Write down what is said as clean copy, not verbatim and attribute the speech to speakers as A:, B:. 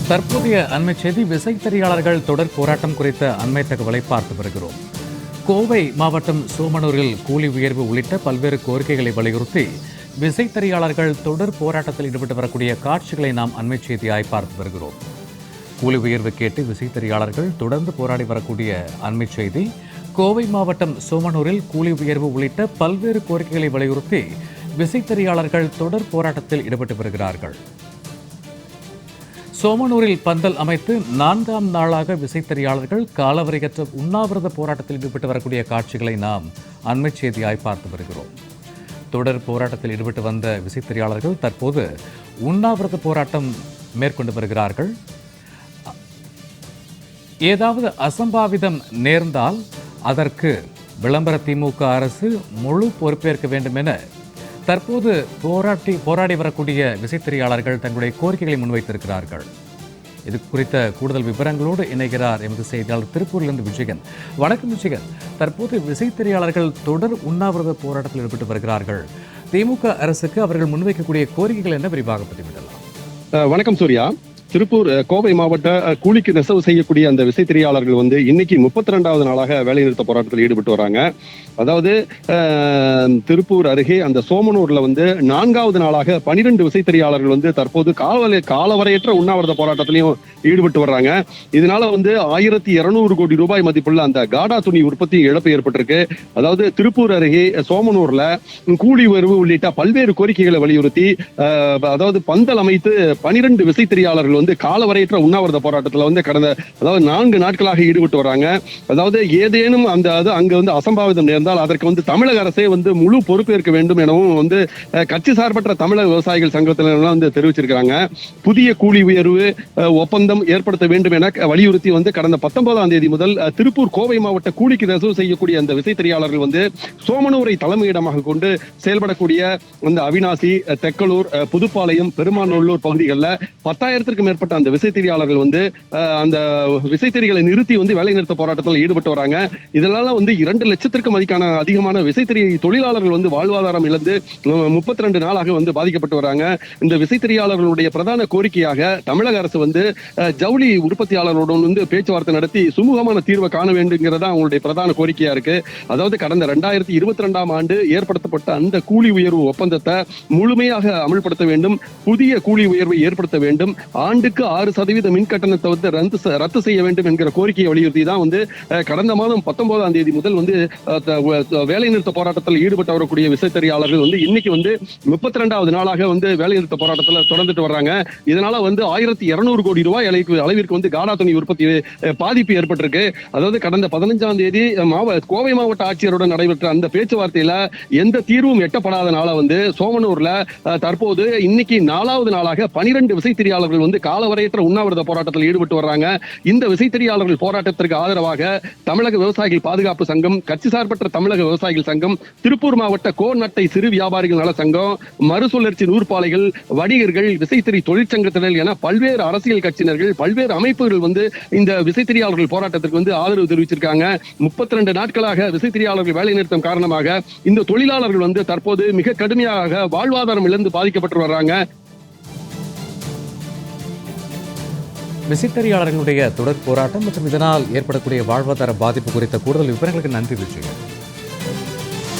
A: தற்போதைய அண்மை செய்தி விசைத்தறியாளர்கள் தொடர் போராட்டம் குறித்த அண்மை தகவலை பார்த்து வருகிறோம். கோவை மாவட்டம் சோமனூரில் கூலி உயர்வு உள்ளிட்ட பல்வேறு கோரிக்கைகளை வலியுறுத்தி விசைத்தறியாளர்கள் தொடர் போராட்டத்தில் ஈடுபட்டு வரக்கூடிய காட்சிகளை நாம் அண்மை செய்தியாய் பார்த்து வருகிறோம். கூலி உயர்வு கேட்டு விசைத்தறியாளர்கள் தொடர்ந்து போராடி வரக்கூடிய அண்மை செய்தி. கோவை மாவட்டம் சோமனூரில் கூலி உயர்வு உள்ளிட்ட பல்வேறு கோரிக்கைகளை வலியுறுத்தி விசைத்தறியாளர்கள் தொடர் போராட்டத்தில் ஈடுபட்டு வருகிறார்கள். சோமனூரில் பந்தல் அமைத்து 4ஆம் நாளாக விசைத்தறியாளர்கள் காலவரையற்ற உண்ணாவிரத போராட்டத்தில் ஈடுபட்டு வரக்கூடிய காட்சிகளை நாம் அண்மை செய்தியாய் பார்த்து வருகிறோம். தொடர் போராட்டத்தில் ஈடுபட்டு வந்த விசைத்தறியாளர்கள் தற்போது உண்ணாவிரத போராட்டம் மேற்கொண்டு வருகிறார்கள். ஏதாவது அசம்பாவிதம் நேர்ந்தால் அதற்கு விளம்பர திமுக அரசு முழு பொறுப்பேற்க வேண்டும் என தற்போது போராடி வரக்கூடிய விசைத்தறியாளர்கள் தங்களுடைய கோரிக்கைகளை முன்வைத்திருக்கிறார்கள். இது குறித்த கூடுதல் விவரங்களோடு இணைகிறார் எமது செய்தியாளர் திருப்பூரிலிருந்து விஜயன். வணக்கம் விஜயன். தற்போது விசைத்தறியாளர்கள் தொடர் உண்ணாவிரத போராட்டத்தில் ஈடுபட்டு வருகிறார்கள். திமுக அரசுக்கு அவர்கள் முன்வைக்கக்கூடிய கோரிக்கைகள் என்ன, விரிவாக பதிவிடலாம்?
B: வணக்கம் சூர்யா. திருப்பூர் கோவை மாவட்ட கூலிக்கு நெசவு செய்யக்கூடிய அந்த விசைத்தறியாளர்கள் இன்னைக்கு 32வது நாளாக வேலைநிறுத்த போராட்டத்தில் ஈடுபட்டு வராங்க. அதாவது திருப்பூர் அருகே அந்த சோமனூர்ல 4வது நாளாக 12 விசைத்தறியாளர்கள் தற்போது காலவரையற்ற உண்ணாவிரத போராட்டத்திலையும் ஈடுபட்டு வர்றாங்க. இதனால 1200 கோடி ரூபாய் மதிப்புள்ள அந்த காடா துணி உற்பத்தி இழப்பு ஏற்பட்டிருக்கு. அதாவது திருப்பூர் அருகே சோமனூர்ல கூலி உயர்வு உள்ளிட்ட பல்வேறு கோரிக்கைகளை வலியுறுத்தி அதாவது பந்தல் அமைத்து 12 விசைத்தறியாளர்கள் காலவரையற்ற உண்ணாவிரத போராட்டத்துல கடந்த 4 நாட்களாக ஈடுபட்டு வர்றாங்க. அதாவது ஏதேனும் அங்க அசம்பாவிதம் நேர்ந்தால் அதற்கு தமிழக அரசே முழு பொறுப்பேற்க வேண்டும் எனவும் கட்சி சார்பற்ற தமிழக விவசாயிகள் சங்கத்தினர் தெரிவிச்சிருக்காங்க. புதிய கூலி உயர்வு ஒப்பந்தம் ஏற்படுத்த வேண்டும் என வலியுறுத்தி கடந்த 19ஆம் தேதி முதல் திருப்பூர் கோவை மாவட்ட கூலிக்கு நெசவு செய்யக்கூடிய அந்த விசைத்தறியாளர்கள் சோமனூரை தலைமையிடமாக கொண்டு செயல்படக்கூடிய அவினாசி, தெக்கலூர், புதுப்பாளையம், பெருமாநல்லூர் பகுதிகளில் 10,000க்கும் மேற்பட்ட அந்த விசைத்தறியாளர்கள் அந்த விசைத்தறிகளை நிறுத்தி வேலை நிறுத்த போராட்டத்தில் ஈடுபட்டு வராங்க. இதனால 2 லட்சத்திற்கும் அதிகமான விசைத்தறி தொழிலாளர்கள் வாழ்வாதாரம் இழந்து 32 நாளாக பாதிக்கப்பட்டு வராங்க. இந்த விசைத்தறியாளர்களுடைய பிரதான கோரிக்கையாக தமிழக அரசு ஜவுளி உற்பத்தியாளர்களுடன் பேச்சுவார்த்தை நடத்தி சுமூகமான தீர்வை காண வேண்டும்ங்கிறதா அவங்களுடைய பிரதான கோரிக்கையா இருக்கு. அதாவது கடந்த 2022ஆம் ஆண்டு ஏற்படுத்தப்பட்ட அந்த கூலி உயர்வு ஒப்பந்தத்தை முழுமையாக அமல்படுத்த வேண்டும். புதிய கூலி உயர்வை ஏற்படுத்த வேண்டும். ஆண்டுக்கு 6% மின் கட்டணத்தை ரத்து செய்ய வேண்டும் என்கிற கோரிக்கையை வலியுறுத்தி தான் கடந்த மாதம் 19ஆம் தேதி முதல் வேலை நிறுத்த போராட்டத்தில் ஈடுபட்டு வரக்கூடிய விசைத்தறியாளர்கள் இன்னைக்கு 32வது நாளாக வேலை நிறுத்த போராட்டத்தில் தொடர்ந்துட்டு வர்றாங்க. இதனால 1200 கோடி ரூபாய் அளவிற்கு காடா துணி உற்பத்தி பாதிப்பு ஏற்பட்டிருக்கு. அதாவது கடந்த 15ஆம் தேதி கோவை மாவட்ட ஆட்சியருடன் நடைபெற்ற அந்த பேச்சுவார்த்தையில எந்த தீர்வும் எட்டப்படாதனால சோமனூர்ல தற்போது இன்னைக்கு 4வது நாளாக 12 விசைத்தறியாளர்கள் காலவரையற்ற உண்ணாவிரத போராட்டத்தில் ஈடுபட்டு வர்றாங்க. இந்த விசைத்தறியாளர்கள் போராட்டத்திற்கு ஆதரவாக தமிழக விவசாயிகள் பாதுகாப்பு சங்கம், கட்சி சார்பற்ற தமிழக விவசாயிகள் சங்கம், திருப்பூர் மாவட்ட கோர்நட்டை சிறு வியாபாரிகள் நல சங்கம், மறுசுழற்சி நூற்பாலைகள், வணிகர்கள், விசைத்தறி தொழிற்சங்கத்தினர் என பல்வேறு அரசியல் கட்சியினர்கள், பல்வேறு அமைப்புகள் இந்த விசைத்தறியாளர்கள் போராட்டத்திற்கு ஆதரவு தெரிவிச்சிருக்காங்க. 32 நாட்களாக விசைத்தறியாளர்கள் வேலை நிறுத்தம் காரணமாக இந்த தொழிலாளர்கள் தற்போது மிக கடுமையாக வாழ்வாதாரம் இழந்து பாதிக்கப்பட்டு வர்றாங்க.
A: விசைத்தறியாளர்களுடைய தொடர் போராட்டம் மற்றும் இதனால் ஏற்படக்கூடிய வாழ்வாதார பாதிப்பு குறித்த கூடுதல் விவரங்களுக்கு நன்றி விஜயன்.